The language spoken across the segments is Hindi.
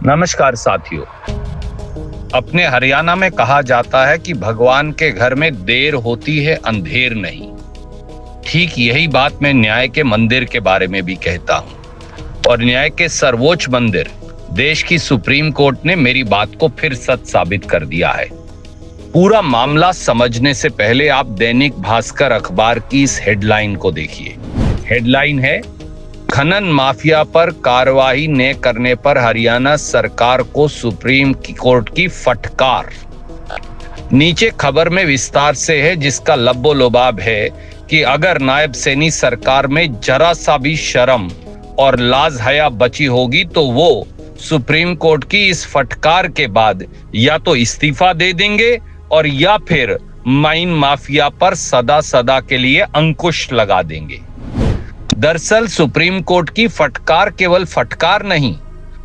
नमस्कार साथियों। अपने हरियाणा में कहा जाता है कि भगवान के घर में देर होती है, अंधेर नहीं। ठीक यही बात मैं न्याय के मंदिर के बारे में भी कहता हूं। और न्याय के सर्वोच्च मंदिर देश की सुप्रीम कोर्ट ने मेरी बात को फिर सच साबित कर दिया है। पूरा मामला समझने से पहले आप दैनिक भास्कर अखबार की इस हेडलाइन को देखिए। हेडलाइन है, खनन माफिया पर कार्रवाई न करने पर हरियाणा सरकार को सुप्रीम कोर्ट की फटकार। नीचे खबर में विस्तार से है, जिसका लब्बो-लुबाब है कि अगर नायब सैनी सरकार में जरा सा भी शर्म और लाज हया बची होगी तो वो सुप्रीम कोर्ट की इस फटकार के बाद या तो इस्तीफा दे देंगे और या फिर माइन माफिया पर सदा सदा के लिए अंकुश लगा देंगे। दरअसल सुप्रीम कोर्ट की फटकार केवल फटकार नहीं,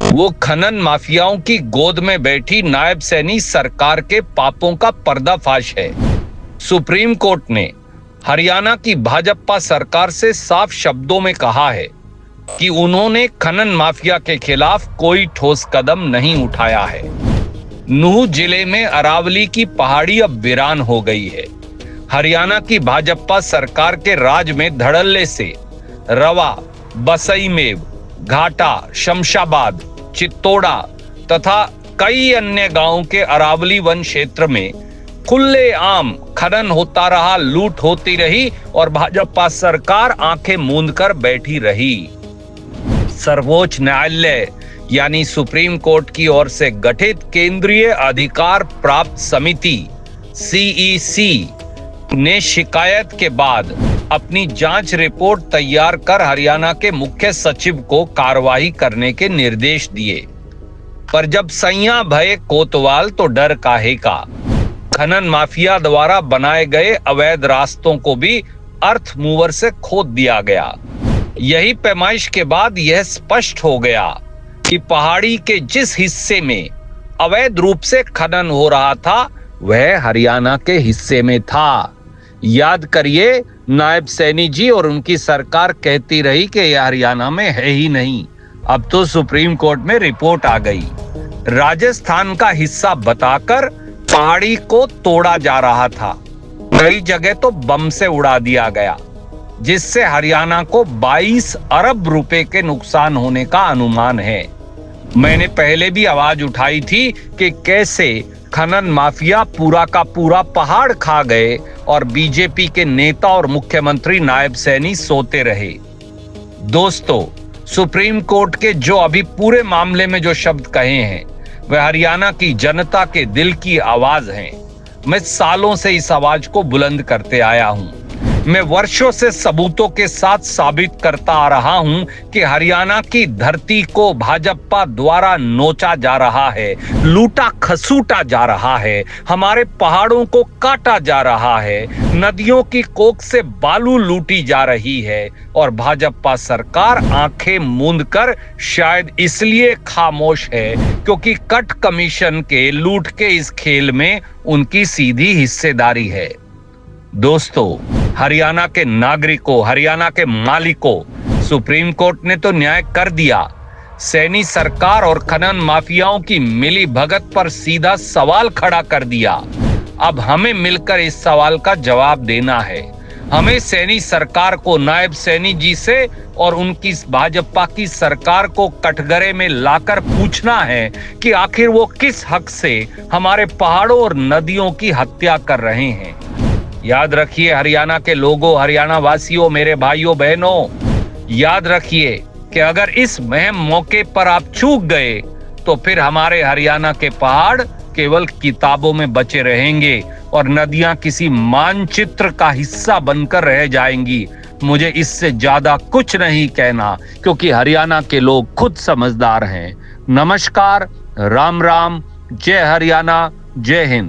वो खनन माफियाओं की गोद में बैठी नायब सैनी सरकार के पापों का पर्दाफाश है। सुप्रीम कोर्ट ने हरियाणा की भाजपा सरकार से साफ शब्दों में कहा है कि उन्होंने खनन माफिया के खिलाफ कोई ठोस कदम नहीं उठाया है। नूह जिले में अरावली की पहाड़ी अब वीरान हो गई है। हरियाणा की भाजपा सरकार के राज में धड़ल्ले से रवा, बसईमेव, घाटा, शमशाबाद, चित्तौड़ा तथा कई अन्य गांवों के अरावली वन क्षेत्र में खुलेआम खनन होता रहा, लूट होती रही और भाजपा सरकार आंखें मूंद कर बैठी रही। सर्वोच्च न्यायालय यानी सुप्रीम कोर्ट की ओर से गठित केंद्रीय अधिकार प्राप्त समिति CEC ने शिकायत के बाद अपनी जांच रिपोर्ट तैयार कर हरियाणा के मुख्य सचिव को कार्रवाई करने के निर्देश दिए। पर जब सैया भये कोतवाल तो डर काहे का। खनन माफिया द्वारा बनाए गए अवैध रास्तों को भी अर्थ मूवर से खोद दिया गया। यही पैमाइश के बाद यह स्पष्ट हो गया कि पहाड़ी के जिस हिस्से में अवैध रूप से खनन हो रहा था वह हरियाणा के हिस्से में था। याद करिए, नायब सैनी जी और उनकी सरकार कहती रही कि यह हरियाणा में है ही नहीं। अब तो सुप्रीम कोर्ट में रिपोर्ट आ गई। राजस्थान का हिस्सा बताकर पहाड़ी को तोड़ा जा रहा था। कई जगह तो बम से उड़ा दिया गया, जिससे हरियाणा को 22 अरब रुपए के नुकसान होने का अनुमान है। मैंने पहले भी आवाज उठाई थी कि कैसे खनन माफिया पूरा का पूरा पहाड़ खा गए और बीजेपी के नेता और मुख्यमंत्री नायब सैनी सोते रहे। दोस्तों, सुप्रीम कोर्ट के जो अभी पूरे मामले में जो शब्द कहे हैं वह हरियाणा की जनता के दिल की आवाज हैं। मैं सालों से इस आवाज को बुलंद करते आया हूं। मैं वर्षों से सबूतों के साथ साबित करता आ रहा हूं कि हरियाणा की धरती को भाजपा द्वारा नोचा जा रहा है, लूटा खसूटा जा रहा है, हमारे पहाड़ों को काटा जा रहा है, नदियों की कोख से बालू लूटी जा रही है और भाजपा सरकार आंखें मूंद कर शायद इसलिए खामोश है क्योंकि कट कमीशन के लूट के इस खेल में उनकी सीधी हिस्सेदारी है। दोस्तों, हरियाणा के नागरिकों, हरियाणा के मालिकों, सुप्रीम कोर्ट ने तो न्याय कर दिया। सैनी सरकार और खनन माफियाओं की मिली भगत पर सीधा सवाल खड़ा कर दिया। अब हमें मिलकर इस सवाल का जवाब देना है। हमें सैनी सरकार को नायब सैनी जी से और उनकी भाजपा की सरकार को कटघरे में लाकर पूछना है कि आखिर वो किस हक से हमारे पहाड़ों और नदियों की हत्या कर रहे हैं। याद रखिए हरियाणा के लोगों, हरियाणा वासियों, मेरे भाइयों बहनों, याद रखिए कि अगर इस महम मौके पर आप चूक गए तो फिर हमारे हरियाणा के पहाड़ केवल किताबों में बचे रहेंगे और नदियां किसी मानचित्र का हिस्सा बनकर रह जाएंगी। मुझे इससे ज्यादा कुछ नहीं कहना क्योंकि हरियाणा के लोग खुद समझदार हैं। नमस्कार, राम राम, जय हरियाणा, जय हिंद।